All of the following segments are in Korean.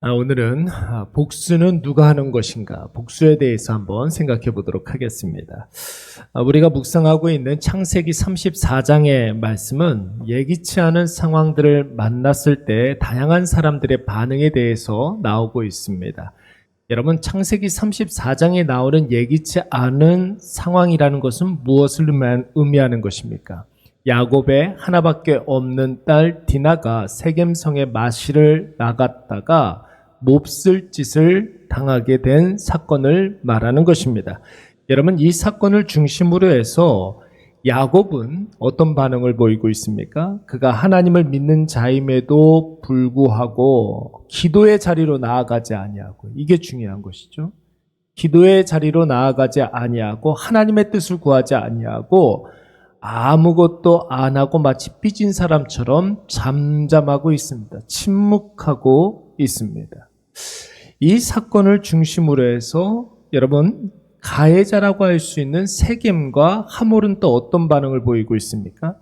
오늘은 복수는 누가 하는 것인가? 복수에 대해서 한번 생각해 보도록 하겠습니다. 우리가 묵상하고 있는 창세기 34장의 말씀은 예기치 않은 상황들을 만났을 때 다양한 사람들의 반응에 대해서 나오고 있습니다. 여러분, 창세기 34장에 나오는 예기치 않은 상황이라는 것은 무엇을 의미하는 것입니까? 야곱의 하나밖에 없는 딸 디나가 세겜성에 마시러 나갔다가 몹쓸 짓을 당하게 된 사건을 말하는 것입니다. 여러분, 이 사건을 중심으로 해서 야곱은 어떤 반응을 보이고 있습니까? 그가 하나님을 믿는 자임에도 불구하고 기도의 자리로 나아가지 아니하고, 이게 중요한 것이죠. 기도의 자리로 나아가지 아니하고 하나님의 뜻을 구하지 아니하고 아무것도 안 하고 마치 삐진 사람처럼 잠잠하고 있습니다. 침묵하고 있습니다. 이 사건을 중심으로 해서 여러분, 가해자라고 할 수 있는 세겜과 하몰은 또 어떤 반응을 보이고 있습니까?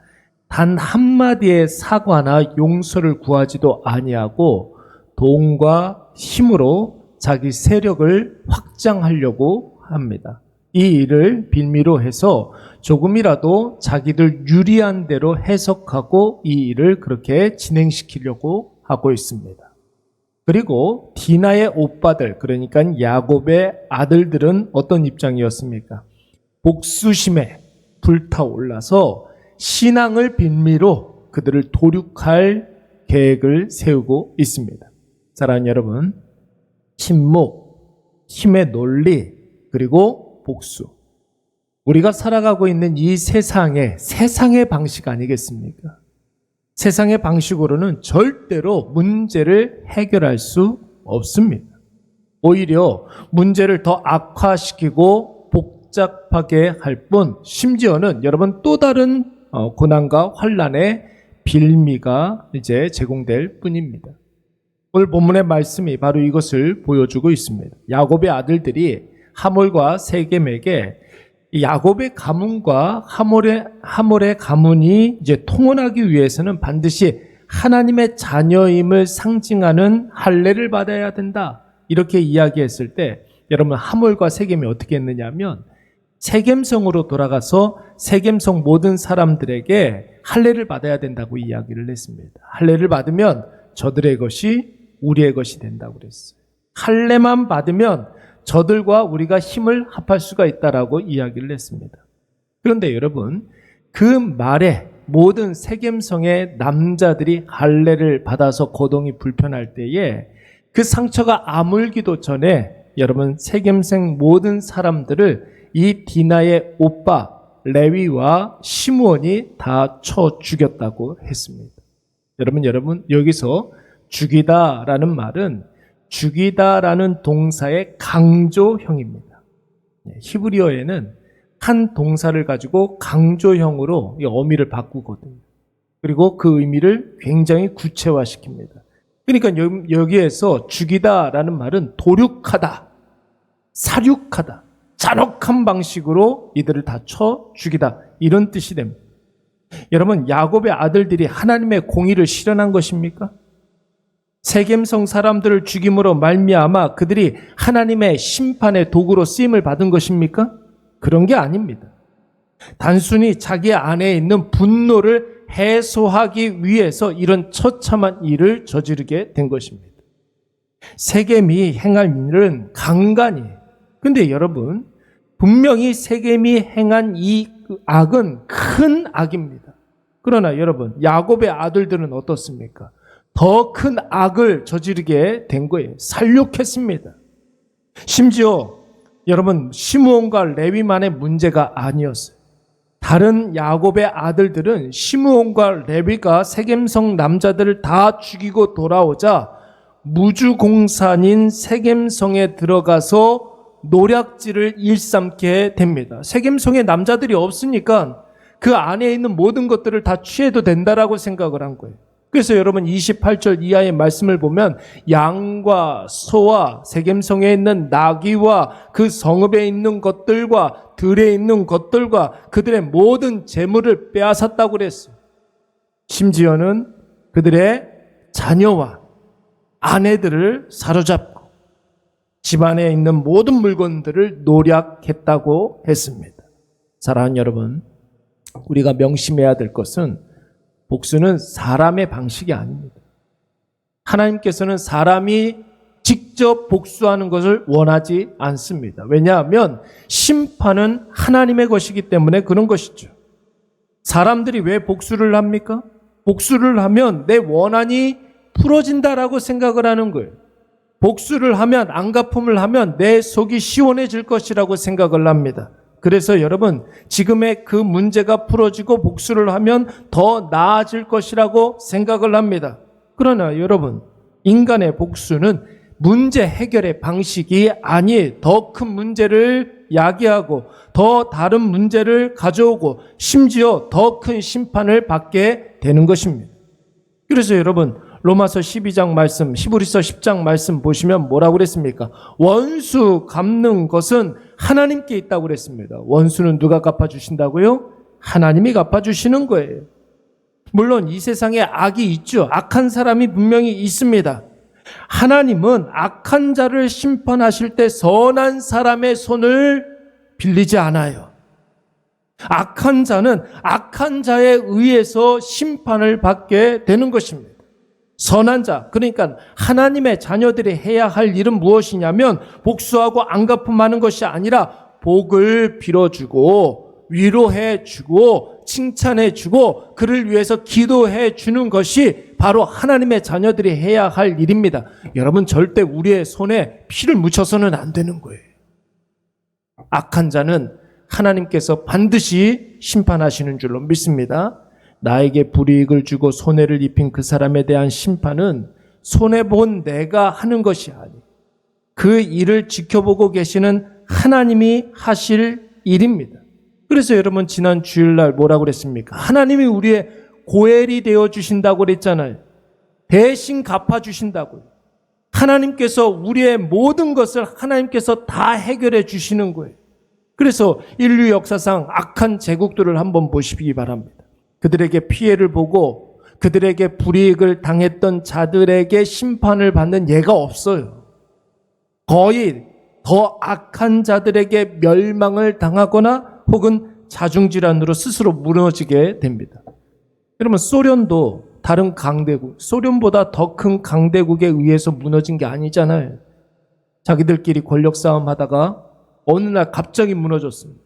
단 한마디의 사과나 용서를 구하지도 아니하고 돈과 힘으로 자기 세력을 확장하려고 합니다. 이 일을 빌미로 해서 조금이라도 자기들 유리한 대로 해석하고 이 일을 그렇게 진행시키려고 하고 있습니다. 그리고 디나의 오빠들, 그러니까 야곱의 아들들은 어떤 입장이었습니까? 복수심에 불타올라서 신앙을 빌미로 그들을 도륙할 계획을 세우고 있습니다. 사랑하는 여러분, 침묵, 힘의 논리, 그리고 복수. 우리가 살아가고 있는 이 세상의 방식 아니겠습니까? 세상의 방식으로는 절대로 문제를 해결할 수 없습니다. 오히려 문제를 더 악화시키고 복잡하게 할 뿐, 심지어는 여러분 또 다른 고난과 환난의 빌미가 이제 제공될 뿐입니다. 오늘 본문의 말씀이 바로 이것을 보여주고 있습니다. 야곱의 아들들이 하몰과 세겜에게 야곱의 가문과 하몰의 가문이 이제 통혼하기 위해서는 반드시 하나님의 자녀임을 상징하는 할례를 받아야 된다, 이렇게 이야기했을 때 여러분, 하몰과 세겜이 어떻게 했느냐면 세겜성으로 돌아가서 세겜성 모든 사람들에게 할례를 받아야 된다고 이야기를 했습니다. 할례를 받으면 저들의 것이 우리의 것이 된다고 그랬어요. 할례만 받으면 저들과 우리가 힘을 합할 수가 있다라고 이야기를 했습니다. 그런데 여러분, 그 말에 모든 세겜성의 남자들이 할례를 받아서 거동이 불편할 때에 그 상처가 아물기도 전에 여러분, 세겜성 모든 사람들을 이 디나의 오빠 레위와 시므온이 다 쳐 죽였다고 했습니다. 여러분, 여기서 죽이다라는 말은 죽이다라는 동사의 강조형입니다. 히브리어에는 한 동사를 가지고 강조형으로 어미를 바꾸거든요. 그리고 그 의미를 굉장히 구체화시킵니다. 그러니까 여기에서 죽이다라는 말은 도륙하다, 살육하다, 잔혹한 방식으로 이들을 다 쳐 죽이다, 이런 뜻이 됩니다. 여러분, 야곱의 아들들이 하나님의 공의를 실현한 것입니까? 세겜성 사람들을 죽임으로 말미암아 그들이 하나님의 심판의 도구로 쓰임을 받은 것입니까? 그런 게 아닙니다. 단순히 자기 안에 있는 분노를 해소하기 위해서 이런 처참한 일을 저지르게 된 것입니다. 세겜이 행한 일은 강간이. 근데 여러분, 분명히 세겜이 행한 이 악은 큰 악입니다. 그러나 여러분, 야곱의 아들들은 어떻습니까? 더 큰 악을 저지르게 된 거예요. 살육했습니다. 심지어 여러분, 시므온과 레위만의 문제가 아니었어요. 다른 야곱의 아들들은 시므온과 레위가 세겜성 남자들을 다 죽이고 돌아오자 무주공산인 세겜성에 들어가서 노략질을 일삼게 됩니다. 세겜성에 남자들이 없으니까 그 안에 있는 모든 것들을 다 취해도 된다라고 생각을 한 거예요. 그래서 여러분, 28절 이하의 말씀을 보면 양과 소와 세겜성에 있는 나귀와 그 성읍에 있는 것들과 들에 있는 것들과 그들의 모든 재물을 빼앗았다고 그랬어요. 심지어는 그들의 자녀와 아내들을 사로잡고 집안에 있는 모든 물건들을 노략했다고 했습니다. 사랑하는 여러분, 우리가 명심해야 될 것은 복수는 사람의 방식이 아닙니다. 하나님께서는 사람이 직접 복수하는 것을 원하지 않습니다. 왜냐하면 심판은 하나님의 것이기 때문에 그런 것이죠. 사람들이 왜 복수를 합니까? 복수를 하면 내 원한이 풀어진다라고 생각을 하는 거예요. 복수를 하면, 안갚음을 하면 내 속이 시원해질 것이라고 생각을 합니다. 그래서 여러분, 지금의 그 문제가 풀어지고 복수를 하면 더 나아질 것이라고 생각을 합니다. 그러나 여러분, 인간의 복수는 문제 해결의 방식이 아니에요. 더 큰 문제를 야기하고 더 다른 문제를 가져오고 심지어 더 큰 심판을 받게 되는 것입니다. 그래서 여러분, 로마서 12장 말씀, 히브리서 10장 말씀 보시면 뭐라고 그랬습니까? 원수 갚는 것은 하나님께 있다고 그랬습니다. 원수는 누가 갚아주신다고요? 하나님이 갚아주시는 거예요. 물론 이 세상에 악이 있죠. 악한 사람이 분명히 있습니다. 하나님은 악한 자를 심판하실 때 선한 사람의 손을 빌리지 않아요. 악한 자는 악한 자에 의해서 심판을 받게 되는 것입니다. 선한 자, 그러니까 하나님의 자녀들이 해야 할 일은 무엇이냐면 복수하고 안갚음하는 것이 아니라 복을 빌어주고 위로해주고 칭찬해주고 그를 위해서 기도해주는 것이 바로 하나님의 자녀들이 해야 할 일입니다. 여러분, 절대 우리의 손에 피를 묻혀서는 안 되는 거예요. 악한 자는 하나님께서 반드시 심판하시는 줄로 믿습니다. 나에게 불이익을 주고 손해를 입힌 그 사람에 대한 심판은 손해본 내가 하는 것이 아니에요. 그 일을 지켜보고 계시는 하나님이 하실 일입니다. 그래서 여러분, 지난 주일날 뭐라고 그랬습니까? 하나님이 우리의 고엘이 되어주신다고 그랬잖아요. 대신 갚아주신다고요. 하나님께서 우리의 모든 것을 하나님께서 다 해결해 주시는 거예요. 그래서 인류 역사상 악한 제국들을 한번 보시기 바랍니다. 그들에게 피해를 보고 그들에게 불이익을 당했던 자들에게 심판을 받는 예가 없어요. 거의 더 악한 자들에게 멸망을 당하거나 혹은 자중질환으로 스스로 무너지게 됩니다. 여러분, 소련도 다른 강대국, 소련보다 더 큰 강대국에 의해서 무너진 게 아니잖아요. 자기들끼리 권력 싸움 하다가 어느 날 갑자기 무너졌습니다.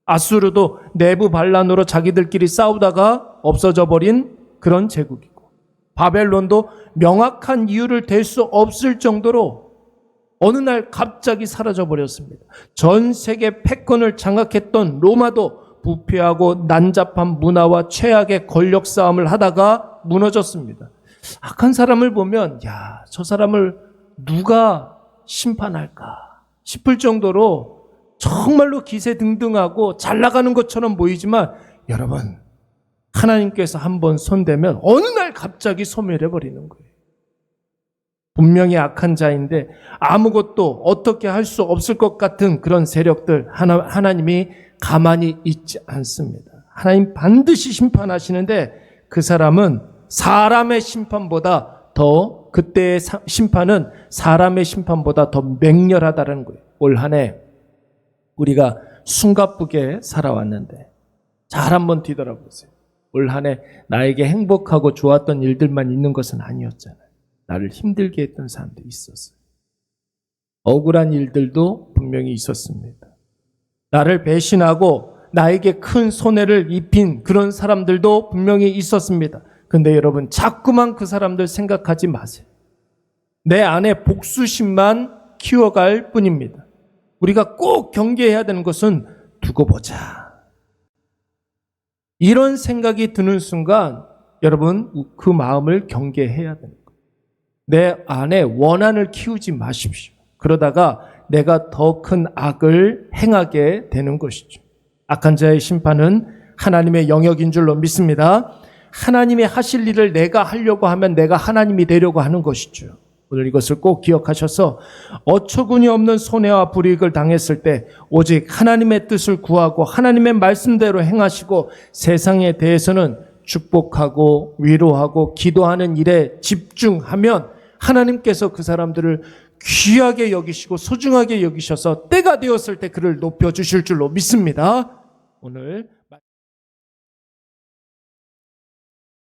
아수르도 내부 반란으로 자기들끼리 싸우다가 없어져 버린 그런 제국이고, 바벨론도 명확한 이유를 댈 수 없을 정도로 어느 날 갑자기 사라져 버렸습니다. 전 세계 패권을 장악했던 로마도 부패하고 난잡한 문화와 최악의 권력 싸움을 하다가 무너졌습니다. 악한 사람을 보면 저 사람을 누가 심판할까 싶을 정도로 정말로 기세등등하고 잘 나가는 것처럼 보이지만, 여러분, 하나님께서 한번 손대면 어느 날 갑자기 소멸해버리는 거예요. 분명히 악한 자인데 아무것도 어떻게 할 수 없을 것 같은 그런 세력들, 하나님이 가만히 있지 않습니다. 하나님 반드시 심판하시는데 그 사람은 사람의 심판보다 더, 그때의 심판은 사람의 심판보다 더 맹렬하다는 거예요. 올 한 해 우리가 숨가쁘게 살아왔는데 잘 한번 뒤돌아보세요. 올 한 해 나에게 행복하고 좋았던 일들만 있는 것은 아니었잖아요. 나를 힘들게 했던 사람도 있었어요. 억울한 일들도 분명히 있었습니다. 나를 배신하고 나에게 큰 손해를 입힌 그런 사람들도 분명히 있었습니다. 근데 여러분, 자꾸만 그 사람들 생각하지 마세요. 내 안에 복수심만 키워갈 뿐입니다. 우리가 꼭 경계해야 되는 것은 두고 보자. 이런 생각이 드는 순간 여러분, 그 마음을 경계해야 됩니다. 내 안에 원한을 키우지 마십시오. 그러다가 내가 더 큰 악을 행하게 되는 것이죠. 악한 자의 심판은 하나님의 영역인 줄로 믿습니다. 하나님이 하실 일을 내가 하려고 하면 내가 하나님이 되려고 하는 것이죠. 오늘 이것을 꼭 기억하셔서 어처구니 없는 손해와 불이익을 당했을 때 오직 하나님의 뜻을 구하고 하나님의 말씀대로 행하시고 세상에 대해서는 축복하고 위로하고 기도하는 일에 집중하면 하나님께서 그 사람들을 귀하게 여기시고 소중하게 여기셔서 때가 되었을 때 그를 높여주실 줄로 믿습니다. 오늘